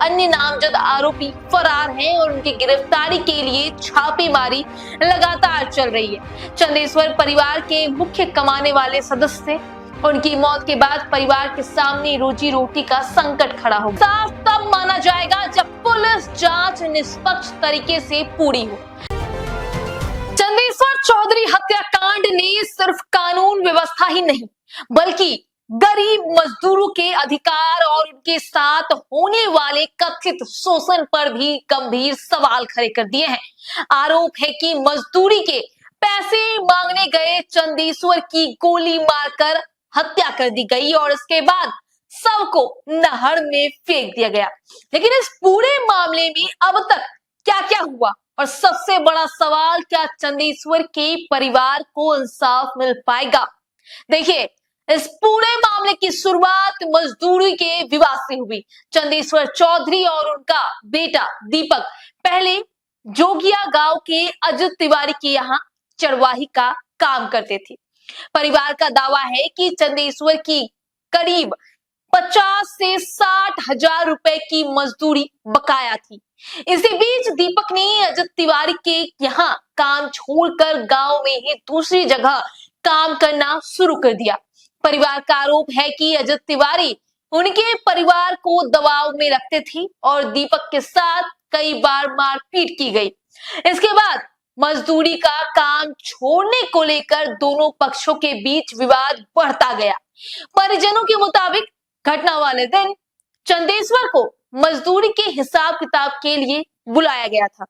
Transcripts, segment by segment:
अन्य नामजद आरोपी फरार हैं और उनकी गिरफ्तारी के लिए छापेमारी लगातार चल रही है। चंदेश्वर परिवार के मुख्य कमाने वाले सदस्य थे। उनकी मौत के बाद परिवार के सामने रोजी रोटी का संकट खड़ा हो गया। साफ तब माना जाएगा जब पुलिस जांच निष्पक्ष तरीके से पूरी हो। चंदेश्वर चौधरी हत्याकांड ने सिर्फ कानून व्यवस्था ही नहीं बल्कि गरीब मजदूरों के अधिकार और उनके साथ होने वाले कथित शोषण पर भी गंभीर सवाल खड़े कर दिए हैं। आरोप है कि मजदूरी के पैसे मांगने गए चंदेश्वर की गोली मारकर हत्या कर दी गई और इसके बाद शव को नहर में फेंक दिया गया। लेकिन इस पूरे मामले में अब तक क्या क्या हुआ और सबसे बड़ा सवाल, क्या चंदेश्वर के परिवार को इंसाफ मिल पाएगा? देखिए, इस पूरे मामले की शुरुआत मजदूरी के विवाद से हुई। चंदेश्वर चौधरी और उनका बेटा दीपक पहले जोगिया गांव के अजित तिवारी के यहाँ चरवाही का काम करते थे। परिवार का दावा है कि चंदेश्वर की करीब 50 से 60 हजार रुपए की मजदूरी बकाया थी। इसी बीच दीपक ने अजित तिवारी के यहाँ काम छोड़कर गांव में ही दूसरी जगह काम करना शुरू कर दिया। परिवार का आरोप है कि अजित तिवारी उनके परिवार को दबाव में रखते थे और दीपक के साथ कई बार मारपीट की गई। इसके बाद मजदूरी का काम छोड़ने को लेकर दोनों पक्षों के बीच विवाद बढ़ता गया। परिजनों के मुताबिक घटना वाले दिन चंदेश्वर को मजदूरी के हिसाब किताब के लिए बुलाया गया था।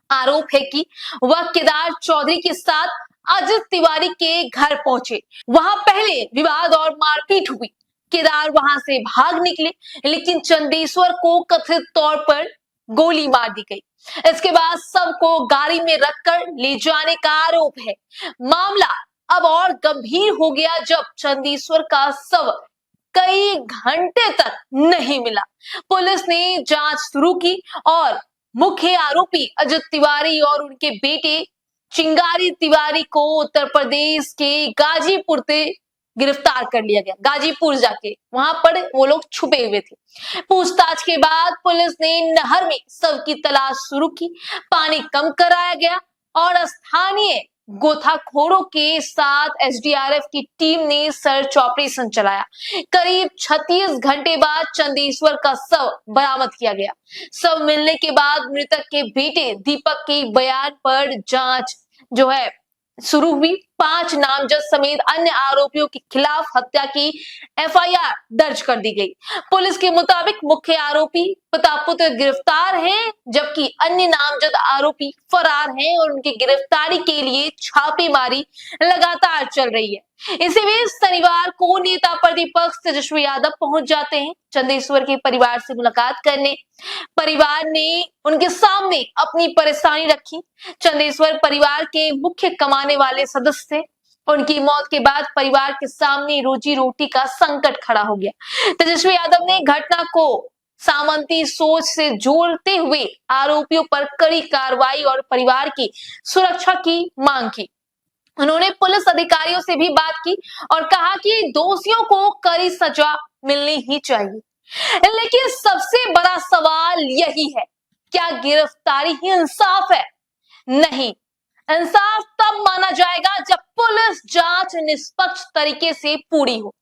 आरोप है कि वह केदार चौधरी के साथ अजित तिवारी के घर पहुंचे। वहां पहले विवाद और मारपीट हुई। केदार वहां से भाग निकले, लेकिन चंदेश्वर को कथित तौर पर गोली मार दी गई। इसके बाद सबको गाड़ी में रखकर ले जाने का आरोप है। मामला अब और गंभीर हो गया जब चंदेश्वर का शव कई घंटे तक नहीं मिला। पुलिस ने जांच शुरू की और मुख्य आरोपी अजित तिवारी और उनके बेटे चिंगारी तिवारी को उत्तर प्रदेश के गाजीपुर से गिरफ्तार कर लिया गया। गाजीपुर जाके वहां पर वो लोग छुपे हुए थे। पूछताछ के बाद पुलिस ने नहर में शव की तलाश शुरू की। पानी कम कराया गया और स्थानीय गोताखोरों के साथ एसडीआरएफ की टीम ने सर्च ऑपरेशन चलाया। करीब 36 घंटे बाद चंदेश्वर का शव बरामद किया गया। शव मिलने के बाद मृतक के बेटे दीपक के बयान पर जांच जो है शुरू हुई। 5 नामजद समेत अन्य आरोपियों के खिलाफ हत्या की एफआईआर दर्ज कर दी गई। पुलिस के मुताबिक मुख्य आरोपी पिता पुत्र गिरफ्तार हैं, जबकि अन्य नामजद आरोपी फरार हैं और उनकी गिरफ्तारी के लिए छापेमारी लगातार चल रही है। इसी बीच शनिवार को नेता प्रतिपक्ष तेजस्वी यादव पहुंच जाते हैं चंदेश्वर के परिवार से मुलाकात करने। परिवार ने उनके सामने अपनी परेशानी रखी। चंदेश्वर परिवार के मुख्य कमाने वाले सदस्य थे। उनकी मौत के बाद परिवार के सामने रोजी रोटी का संकट खड़ा हो गया। तेजस्वी यादव ने घटना को सामंती सोच से जोड़ते हुए आरोपियों पर कड़ी कार्रवाई और परिवार की सुरक्षा की मांग की। उन्होंने पुलिस अधिकारियों से भी बात की और कहा कि दोषियों को कड़ी सजा मिलनी ही चाहिए। लेकिन सबसे बड़ा सवाल यही है, क्या गिरफ्तारी ही इंसाफ है? नहीं, इंसाफ तब माना जाएगा जब पुलिस जांच निष्पक्ष तरीके से पूरी हो,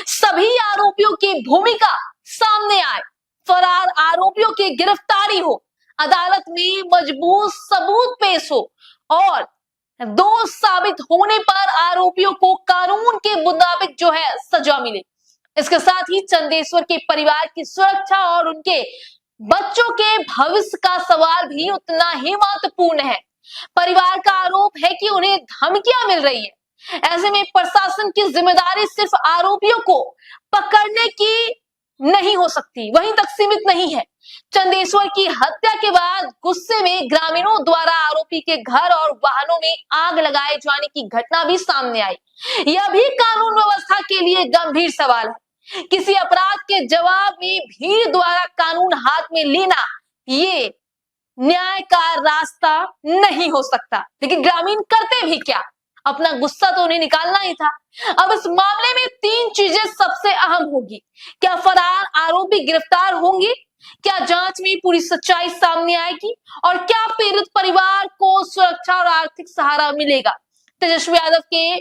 सभी आरोपियों की भूमिका सामने आए, फरार आरोपियों की गिरफ्तारी हो, अदालत में मजबूत सबूत पेश हो और दोष साबित होने पर आरोपियों को कानून के मुताबिक जो है सजा मिले। इसके साथ ही चंदेश्वर के परिवार की सुरक्षा और उनके बच्चों के भविष्य का सवाल भी उतना ही महत्वपूर्ण है। परिवार का आरोप है कि उन्हें धमकियां मिल रही है। ऐसे में प्रशासन की जिम्मेदारी सिर्फ आरोपियों को पकड़ने की नहीं हो सकती, वहीं तक सीमित नहीं है। चंदेश्वर की हत्या के बाद गुस्से में ग्रामीणों द्वारा आरोपी के घर और वाहनों में आग लगाए जाने की घटना भी सामने आई। यह भी कानून व्यवस्था के लिए गंभीर सवाल है। किसी अपराध के जवाब में भीड़ द्वारा कानून हाथ में लेना ये न्याय का रास्ता नहीं हो सकता। लेकिन ग्रामीण करते भी क्या, अपना गुस्सा तो उन्हें निकालना ही था। अब इस मामले में 3 चीजें सबसे अहम होगी। क्या फरार आरोपी गिरफ्तार होंगे? क्या जांच में पूरी सच्चाई सामने आएगी और क्या पीड़ित परिवार को सुरक्षा और आर्थिक सहारा मिलेगा? तेजस्वी यादव के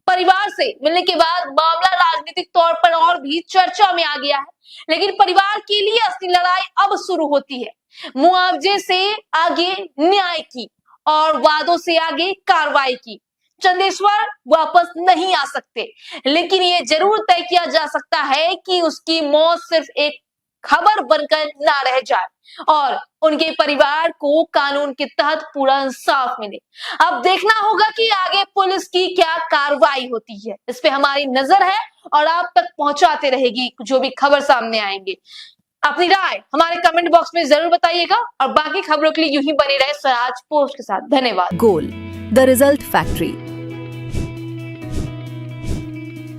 परिवार से मिलने के बाद मामला राजनीतिक तौर पर और भी चर्चा में आ गया है, लेकिन परिवार के लिए असली लड़ाई अब शुरू होती है। मुआवजे से आगे न्याय की और वादों से आगे कार्रवाई की। चंदेश्वर वापस नहीं आ सकते, लेकिन ये जरूर तय किया जा सकता है कि उसकी मौत सिर्फ एक खबर बनकर ना रह जाए और उनके परिवार को कानून के तहत पूरा इंसाफ मिले। अब देखना होगा कि आगे पुलिस की क्या कार्रवाई होती है। इस पे हमारी नजर है और आप तक पहुंचाते रहेगी जो भी खबर सामने आएंगे। अपनी राय हमारे कमेंट बॉक्स में जरूर बताइएगा और बाकी खबरों के लिए यूं ही बने रहे स्वराज पोस्ट के साथ। धन्यवाद। गोल, द रिजल्ट फैक्ट्री।